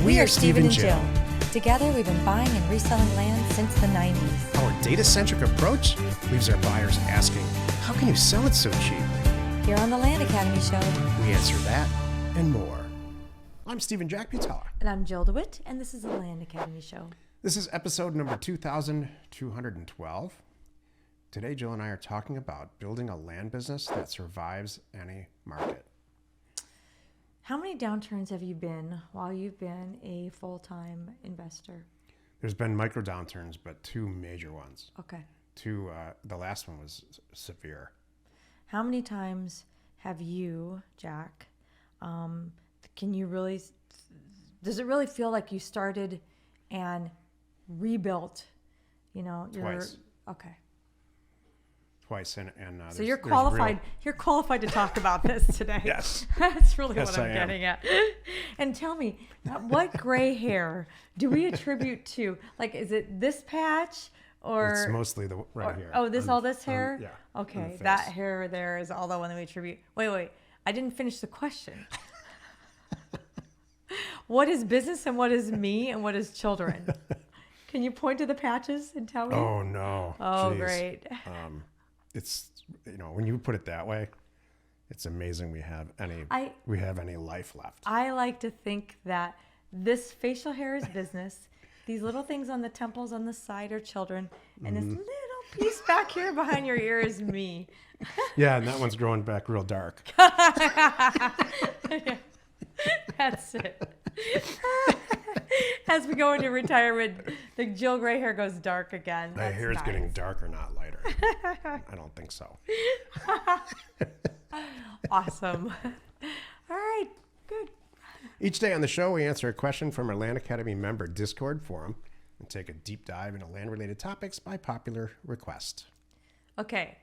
We are Steve and Jill. Together, we've been buying and reselling land since the 90s. Our data-centric approach leaves our buyers asking, how can you sell it so cheap? Here on the Land Academy Show, We answer that and more. I'm Steve and Jack Butala. and I'm Jill DeWit, and this is the Land Academy Show. This is episode number 2212. Today, Jill and I are talking about building a land business that survives any market. How many downturns have you been while you've been a full-time investor? There's been micro downturns, but two major ones. Okay. The last one was severe. How many times have you, Jack, does it really feel like you started and rebuilt, Twice. Okay. Twice. And So you're qualified. You're qualified to talk about this today. Yes. That's really Yes, what I'm getting at. And tell me, what gray hair do we attribute to? Like, is it this patch or? It's mostly the right here. Oh, this hair? Yeah. Okay, that hair there is all the one that we attribute. Wait. I didn't finish the question. What is business and what is me and what is children? Can you point to the patches and tell me? Oh, no. Oh, Jeez. great. It's, when you put it that way, it's amazing we have any life left. I like to think that this facial hair is business. These little things on the temples on the side are children. And this little piece back here behind your ear is me. Yeah, and that one's growing back real dark. That's it. As we go into retirement, the Jill gray hair goes dark again. My hair is getting darker, not lighter. I don't think so. Awesome. All right, good. Each day on the show, we answer a question from our Land Academy member Discord forum and take a deep dive into land-related topics by popular request. Okay.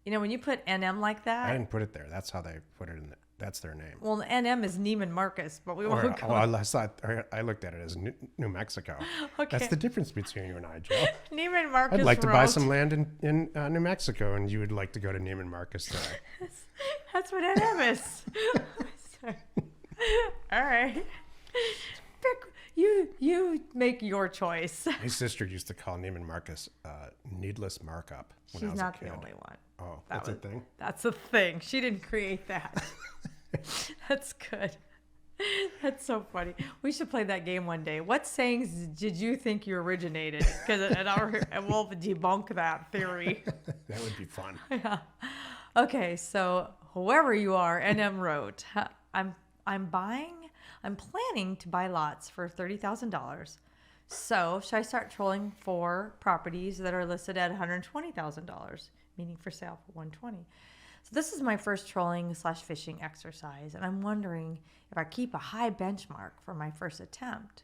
When you put NM like that. I didn't put it there. That's how they put it in. That's their name. Well, NM is Neiman Marcus, but we won't go. I looked at it as New Mexico. Okay. That's the difference between you and I, Joe. Neiman Marcus. I'd like to buy some land in New Mexico, and you would like to go to Neiman Marcus today. That's what NM is. All right. You make your choice. My sister used to call Neiman Marcus needless markup when I She's was not a kid. the only one. Oh, that's a thing? That's a thing. She didn't create that. That's good. That's so funny. We should play that game one day. What sayings did you think you originated? And we'll debunk that theory. That would be fun. Yeah. Okay, so whoever you are, NM wrote, I'm planning to buy lots for $30,000. So should I start trolling for properties that are listed at $120,000, meaning for sale for $120,000? So this is my first trolling/fishing exercise, and I'm wondering if I keep a high benchmark for my first attempt.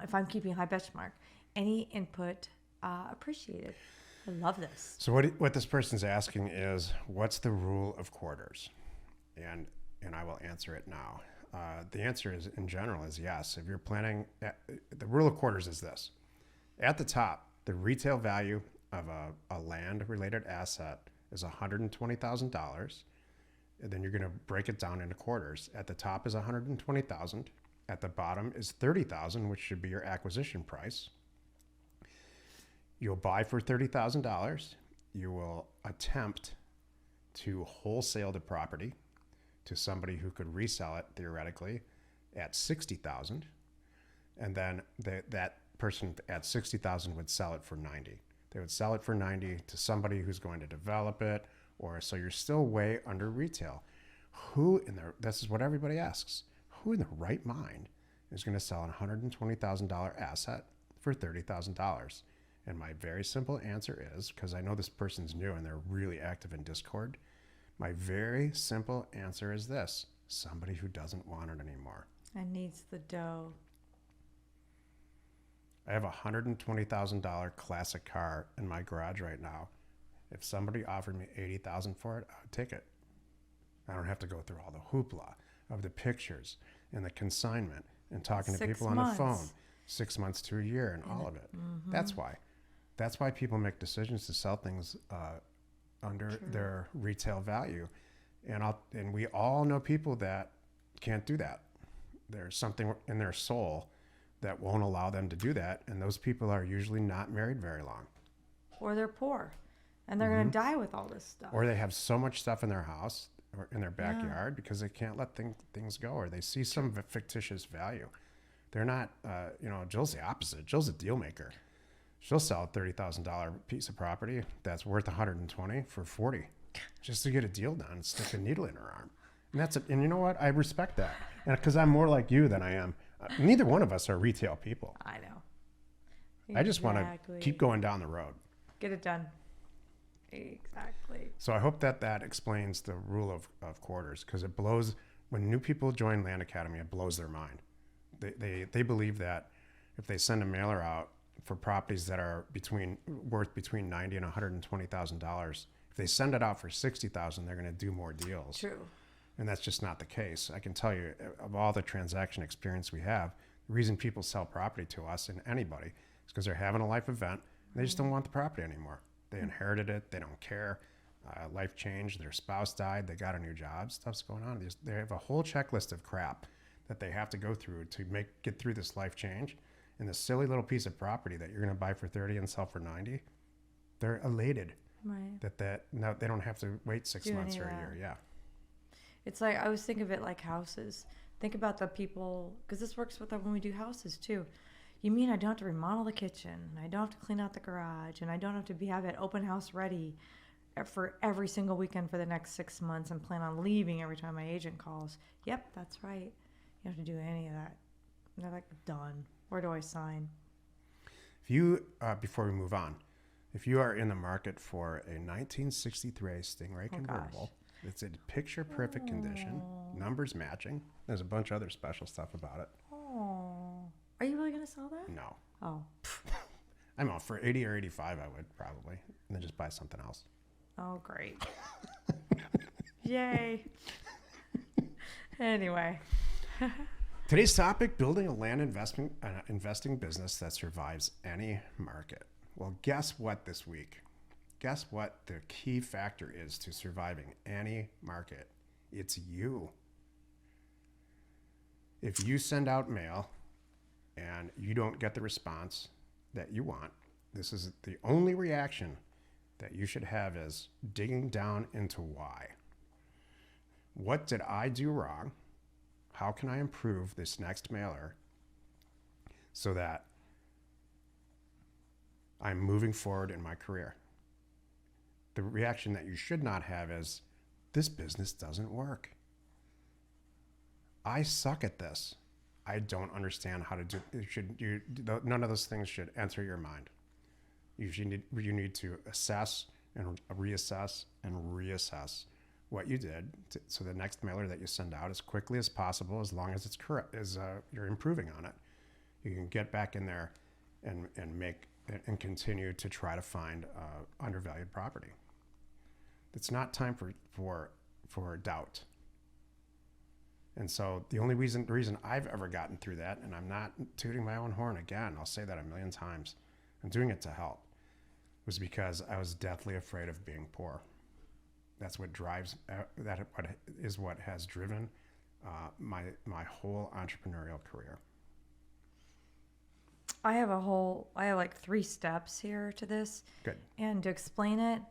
If I'm keeping a high benchmark, any input appreciated. I love this. So what this person's asking is, what's the rule of quarters? And I will answer it now. The answer is, in general, is yes. If you're planning, the rule of quarters is this. At the top, the retail value of a land-related asset is $120,000. And then you're going to break it down into quarters. At the top is $120,000. At the bottom is $30,000, which should be your acquisition price. You'll buy for $30,000. You will attempt to wholesale the property to somebody who could resell it theoretically at $60,000, and then that person at $60,000 would sell it for $90,000. They would sell it for $90,000 to somebody who's going to develop it, so you're still way under retail. This is what everybody asks. Who in their right mind is going to sell a $120,000 asset for $30,000? And my very simple answer is, because I know this person's new and they're really active in Discord, my very simple answer is this: somebody who doesn't want it anymore. And needs the dough. I have a $120,000 classic car in my garage right now. If somebody offered me $80,000 for it, I would take it. I don't have to go through all the hoopla of the pictures and the consignment and talking to people on the phone. 6 months to a year and all of it. Mm-hmm. That's why people make decisions to sell things under their retail value. And we all know people that can't do that. There's something in their soul that won't allow them to do that. And those people are usually not married very long. Or they're poor and they're going to die with all this stuff. Or they have so much stuff in their house or in their backyard because they can't let things go, or they see some fictitious value. They're not, Jill's the opposite. Jill's a deal maker. She'll sell a $30,000 piece of property that's worth $120 for $40 just to get a deal done and stick a needle in her arm. And and you know what? I respect that. And because I'm more like you than I am. Neither one of us are retail people. I know. I just want to keep going down the road. Get it done. Exactly. So I hope that explains the rule of quarters, because it blows, when new people join Land Academy, it blows their mind. They believe that if they send a mailer out for properties that are worth between $90,000 and $120,000, if they send it out for $60,000, they're going to do more deals. True. And that's just not the case. I can tell you, of all the transaction experience we have, the reason people sell property to us and anybody is because they're having a life event and they just don't want the property anymore. They inherited it. They don't care. Life changed. Their spouse died. They got a new job. Stuff's going on. They have a whole checklist of crap that they have to go through to get through this life change. And this silly little piece of property that you're going to buy for 30 and sell for 90, they're elated that now they don't have to wait 6 months or a year. Yeah. It's like, I always think of it like houses. Think about the people, because this works with when we do houses too. You mean I don't have to remodel the kitchen, I don't have to clean out the garage, and I don't have to have it open house ready for every single weekend for the next 6 months and plan on leaving every time my agent calls. Yep, that's right. You don't have to do any of that. And they're like, done. Where do I sign? If you, before we move on, if you are in the market for a 1963 Stingray convertible, it's in picture perfect condition, numbers matching. There's a bunch of other special stuff about it. Oh, are you really going to sell that? No. Oh. I'm out for 80 or 85. I would probably, and then just buy something else. Oh, great. Yay. Anyway. Today's topic: building a land investing business that survives any market. Well, guess what this week? Guess what the key factor is to surviving any market? It's you. If you send out mail and you don't get the response that you want, this is the only reaction that you should have, is digging down into why. What did I do wrong? How can I improve this next mailer so that I'm moving forward in my career? The reaction that you should not have is, this business doesn't work. I suck at this. I don't understand how to do it. None of those things should enter your mind. You need to assess and reassess and reassess what you did so the next mailer that you send out as quickly as possible, as long as it's correct, you're improving on it, you can get back in there and continue to try to find undervalued property. It's not time for doubt. And so the reason I've ever gotten through that, and I'm not tooting my own horn again, I'll say that a million times, I'm doing it to help, was because I was deathly afraid of being poor. That's what drives, what has driven my whole entrepreneurial career. I have like 3 steps here to this. Good. And to explain it,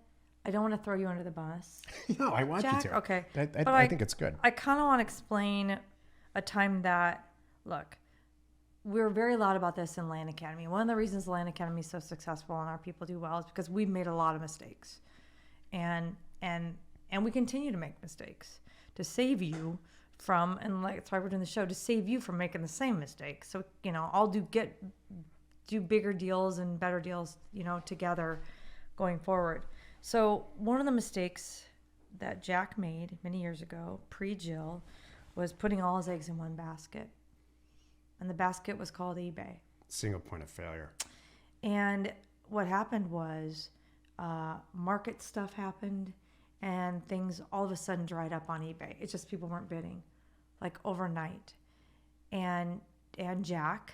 I don't want to throw you under the bus. No, I want Jack, you to. Okay. I think it's good. I kind of want to explain a time that, look, we were very loud about this in Land Academy. One of the reasons Land Academy is so successful and our people do well is because we've made a lot of mistakes. And we continue to make mistakes to save you from, and like, that's why we're doing the show, to save you from making the same mistakes. So, I'll do bigger deals and better deals, together going forward. So one of the mistakes that Jack made many years ago, pre-Jill, was putting all his eggs in one basket. And the basket was called eBay. Single point of failure. And what happened was market stuff happened and things all of a sudden dried up on eBay. It's just people weren't bidding, like overnight. And Jack,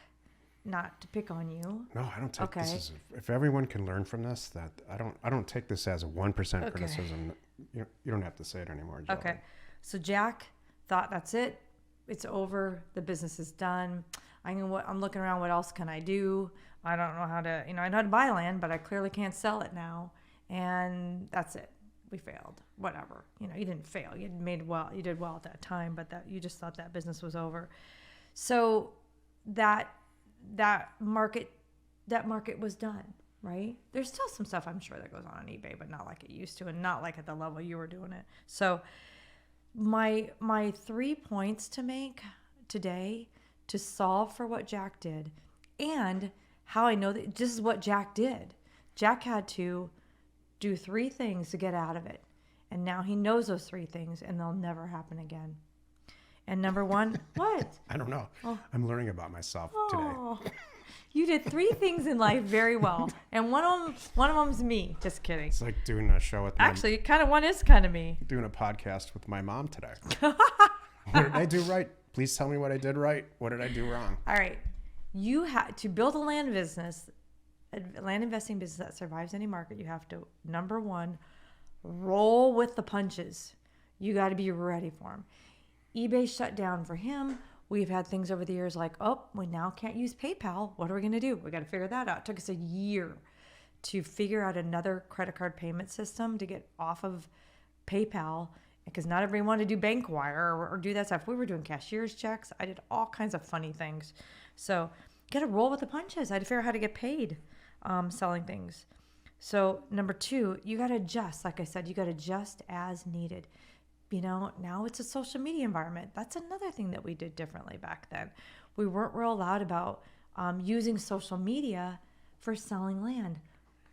not to pick on you. No, I don't take this as if everyone can learn from this, that I don't take this as a 1% criticism. You don't have to say it anymore, Jill. Okay. So Jack thought, that's it. it's over. The business is done. I'm looking around. What else can I do? I don't know how to, I know how to buy land, but I clearly can't sell it now. And that's it. We failed. Whatever. You didn't fail. You did well at that time, but you just thought that business was over. So that market was done, right? There's still some stuff I'm sure that goes on eBay, but not like it used to, and not like at the level you were doing it. So my 3 points to make today to solve for what Jack did, and how I know that this is what Jack did. Jack had to do 3 things to get out of it. And now he knows those 3 things, and they'll never happen again. And number 1, what? I don't know. Oh. I'm learning about myself today. You did 3 things in life very well. And one of them's me. Just kidding. It's like doing a show with Actually, one is kind of me. doing a podcast with my mom today. What did I do right? Please tell me what I did right. What did I do wrong? All right. You have to build a land investing business that survives any market. You have to, number 1, roll with the punches. You got to be ready for them. eBay shut down for him. We've had things over the years like, we now can't use PayPal. What are we going to do? We got to figure that out. It took us a year to figure out another credit card payment system to get off of PayPal, because not everyone wanted to do bank wire or do that stuff. We were doing cashier's checks. I did all kinds of funny things. So got to roll with the punches. I had to figure out how to get paid selling things. So number 2, you got to adjust. Like I said, you got to adjust as needed. Now it's a social media environment. That's another thing that we did differently back then. We weren't real loud about using social media for selling land.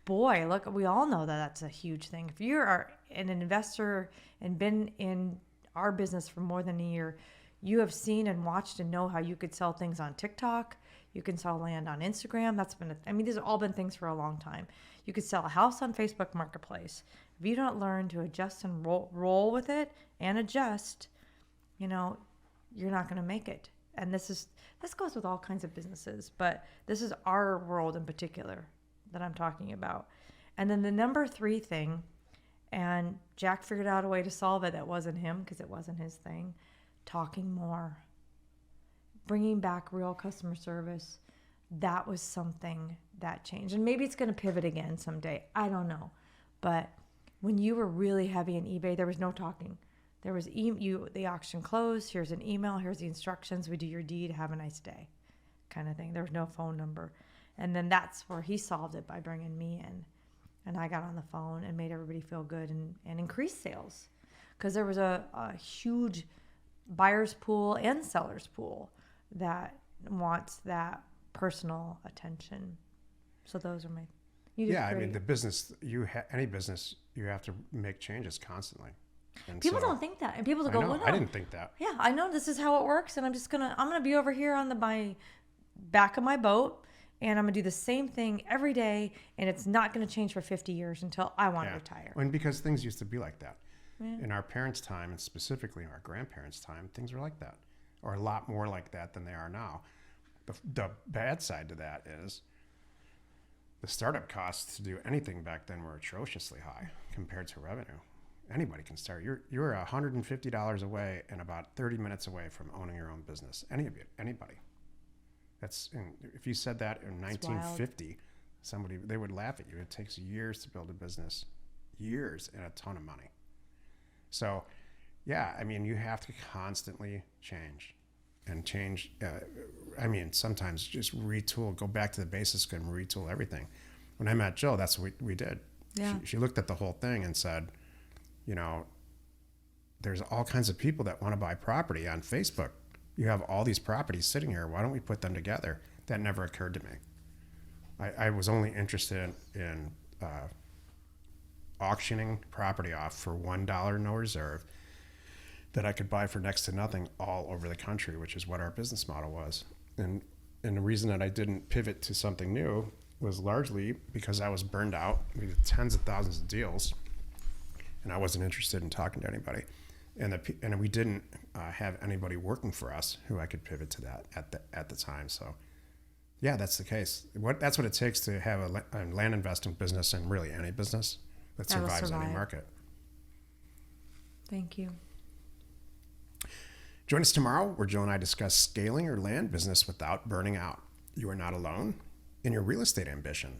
Boy, look, we all know that that's a huge thing. If you are an investor and been in our business for more than a year, you have seen and watched and know how you could sell things on TikTok. You can sell land on Instagram. These have all been things for a long time. You could sell a house on Facebook Marketplace. If you don't learn to adjust and roll with it and adjust, you're not going to make it. And this goes with all kinds of businesses, but this is our world in particular that I'm talking about. And then the number 3 thing, and Jack figured out a way to solve it that wasn't him because it wasn't his thing, talking more, bringing back real customer service. That was something that changed. And maybe it's going to pivot again someday. I don't know. But when you were really heavy in eBay, there was no talking. There was the auction closed. Here's an email. Here's the instructions. We do your deed. Have a nice day, kind of thing. There was no phone number. And then that's where he solved it by bringing me in. And I got on the phone and made everybody feel good and increased sales. Because there was a huge buyer's pool and seller's pool that wants that personal attention. So those are my... the business, any business, you have to make changes constantly. And people don't think that. And people go, well, no. I didn't think that. Yeah, I know this is how it works. And I'm going to be over here on my back of my boat. And I'm going to do the same thing every day, and it's not going to change for 50 years until I want to retire. And because things used to be like that. Yeah. In our parents' time, and specifically in our grandparents' time, things were like that, or a lot more like that than they are now. The bad side to that is the startup costs to do anything back then were atrociously high compared to revenue. Anybody can start. You're $150 away and about 30 minutes away from owning your own business. Anybody. If you said that in 1950, they would laugh at you. It takes years to build a business, years and a ton of money. So, you have to constantly change and change. Sometimes just retool, go back to the basics and retool everything. When I met Jill, that's what we did. Yeah. She looked at the whole thing and said, there's all kinds of people that want to buy property on Facebook. You have all these properties sitting here. Why don't we put them together? That never occurred to me. I was only interested in auctioning property off for $1 no reserve that I could buy for next to nothing all over the country, which is what our business model was. And the reason that I didn't pivot to something new was largely because I was burned out. We had tens of thousands of deals, and I wasn't interested in talking to anybody. And we didn't have anybody working for us who I could pivot to that at the time. So, yeah, that's the case. That's what it takes to have a land investing business, and really any business that survives any market. Thank you. Join us tomorrow where Jill and I discuss scaling your land business without burning out. You are not alone in your real estate ambition.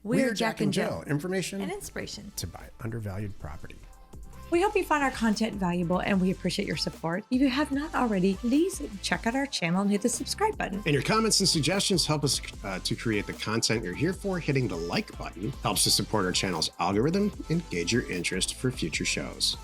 We are Jack and Jill. Information And inspiration to buy undervalued property. We hope you find our content valuable and we appreciate your support. If you have not already, please check out our channel and hit the subscribe button. And your comments and suggestions help us to create the content you're here for. Hitting the like button helps to support our channel's algorithm and gauge your interest for future shows.